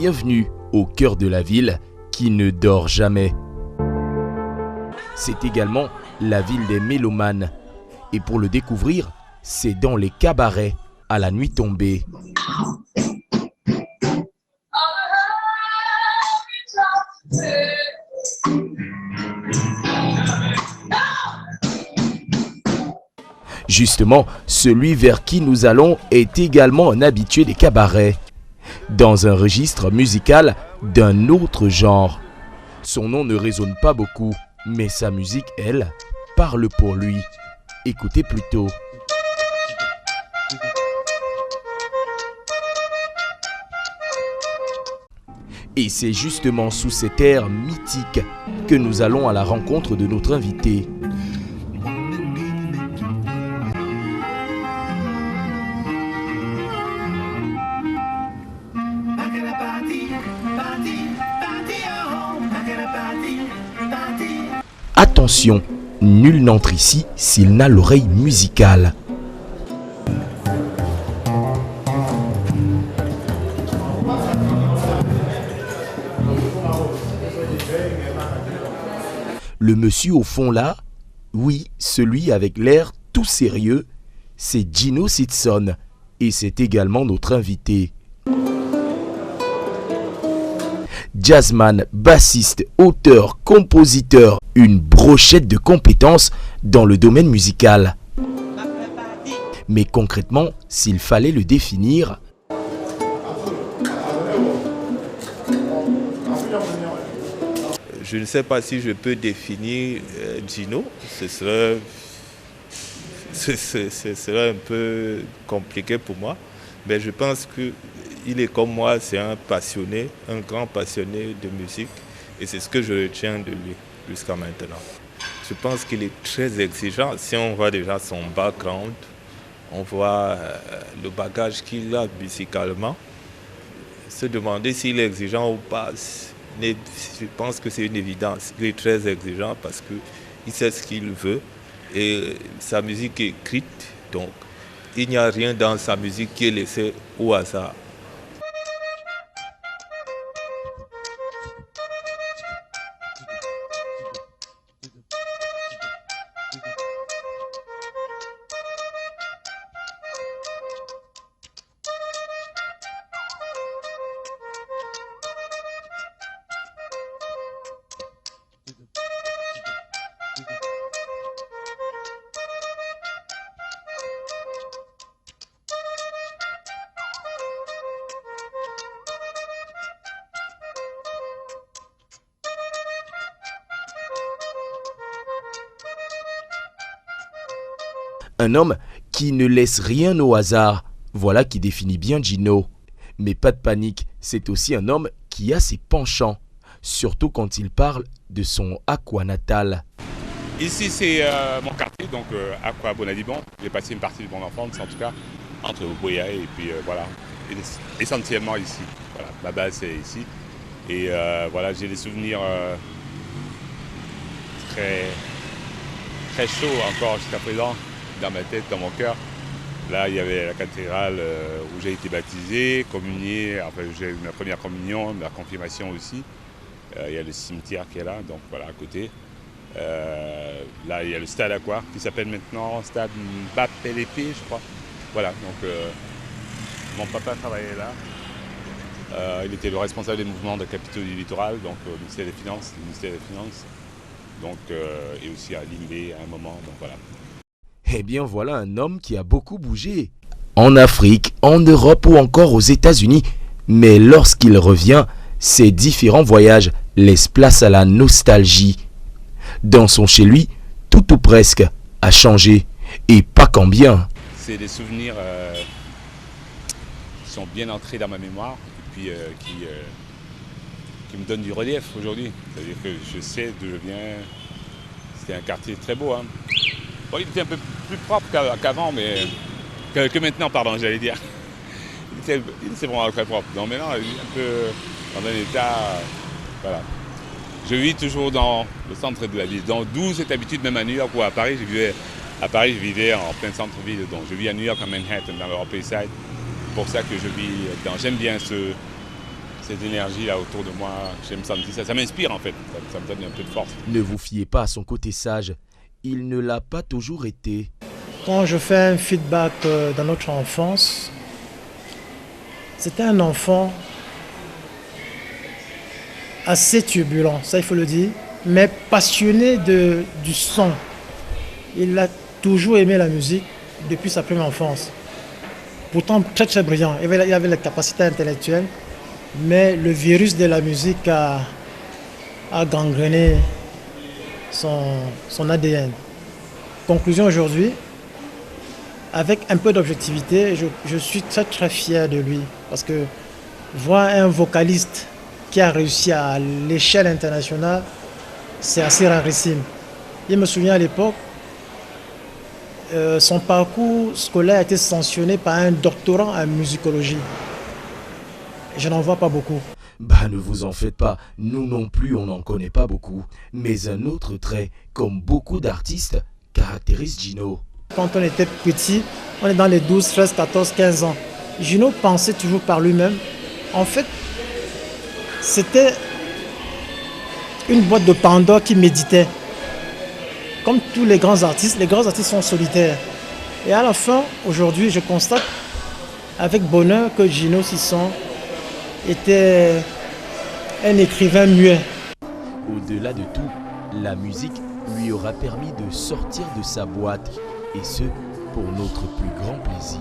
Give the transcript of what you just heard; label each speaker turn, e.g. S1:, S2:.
S1: bienvenue au cœur de la ville qui ne dort jamais. C'est également la ville des mélomanes. Et pour le découvrir, c'est dans les cabarets à la nuit tombée. Justement, celui vers qui nous allons est également un habitué des cabarets, dans un registre musical d'un autre genre. Son nom ne résonne pas beaucoup, mais sa musique, elle, parle pour lui. Écoutez plutôt. Et c'est justement sous cet air mythique que nous allons à la rencontre de notre invité. Attention, nul n'entre ici s'il n'a l'oreille musicale. Le monsieur au fond là, oui, celui avec l'air tout sérieux, c'est Gino Sitson et c'est également notre invité. Jazzman, bassiste, auteur, compositeur, une brochette de compétences dans le domaine musical. Mais concrètement, s'il fallait le définir,
S2: je ne sais pas si je peux définir Gino, ce serait un peu compliqué pour moi, mais je pense qu'il est comme moi, c'est un passionné, un grand passionné de musique, et c'est ce que je retiens de lui jusqu'à maintenant. Je pense qu'il est très exigeant. Si on voit déjà son background, on voit le bagage qu'il a musicalement, se demander s'il est exigeant ou pas. Je pense que c'est une évidence. Il est très exigeant parce qu'il sait ce qu'il veut et sa musique est écrite, donc il n'y a rien dans sa musique qui est laissé au hasard.
S1: un homme qui ne laisse rien au hasard. Voilà qui définit bien Gino. Mais pas de panique, c'est aussi un homme qui a ses penchants, surtout quand il parle de son Aqua natal.
S3: Ici c'est mon quartier, donc Aqua Bonadibon. J'ai passé une partie de mon enfance en tout cas, entre Boya et puis voilà, essentiellement ici. Voilà, ma base c'est ici. Et voilà, j'ai des souvenirs très chauds encore jusqu'à présent, dans ma tête, dans mon cœur. Là, il y avait la cathédrale où j'ai été baptisé, communié, après j'ai eu ma première communion, ma confirmation aussi. Il y a le cimetière qui est là, donc voilà, à côté. Là, il y a le stade Aqua, qui s'appelle maintenant stade Mbappé-Lépée, je crois. Voilà, donc mon papa travaillait là. Il était le responsable des mouvements de capitaux du littoral, donc au ministère des Finances, donc, et aussi à Limbé à un moment, donc voilà.
S1: Eh bien voilà un homme qui a beaucoup bougé. En Afrique, en Europe ou encore aux États-Unis. Mais lorsqu'il revient, ses différents voyages laissent place à la nostalgie. Dans son chez lui, tout ou presque a changé. Et pas qu'en bien.
S3: C'est des souvenirs qui sont bien ancrés dans ma mémoire et puis qui me donnent du relief aujourd'hui. C'est-à-dire que je sais d'où je viens. C'était un quartier très beau. Hein. Bon, il était un peu plus propre qu'avant, mais que maintenant, pardon, j'allais dire. Il était vraiment très propre. Donc maintenant, il est un peu dans un état... voilà. Je vis toujours dans le centre de la ville. Donc d'où cette habitude, même à New York ou à Paris, je vivais en plein centre-ville. Donc je vis à New York, à Manhattan, dans le Upper East Side. C'est pour ça que je vis dedans. J'aime bien cette énergie-là autour de moi. J'aime sentir ça. Ça m'inspire en fait. Ça me donne un peu de force.
S1: Ne vous fiez pas à son côté sage. Il ne l'a pas toujours été.
S4: Quand je fais un feedback dans notre enfance, c'était un enfant assez turbulent, ça il faut le dire, mais passionné du son. Il a toujours aimé la musique depuis sa première enfance. Pourtant très très brillant, il avait les capacités intellectuelles, mais le virus de la musique a gangréné son ADN. Conclusion aujourd'hui, avec un peu d'objectivité, je suis très très fier de lui parce que voir un vocaliste qui a réussi à l'échelle internationale, c'est assez rarissime. Il me souvient à l'époque, son parcours scolaire a été sanctionné par un doctorant en musicologie. Je n'en vois pas beaucoup.
S1: Bah ne vous en faites pas, nous non plus on n'en connaît pas beaucoup. Mais un autre trait, comme beaucoup d'artistes, caractérise Gino.
S4: Quand on était petit, on est dans les 12, 13, 14, 15 ans. Gino pensait toujours par lui-même. En fait, c'était une boîte de Pandore qui méditait. Comme tous les grands artistes sont solitaires. Et à la fin, aujourd'hui, je constate avec bonheur que Gino Sisson était un écrivain muet.
S1: Au-delà de tout, la musique lui aura permis de sortir de sa boîte, et ce, pour notre plus grand plaisir.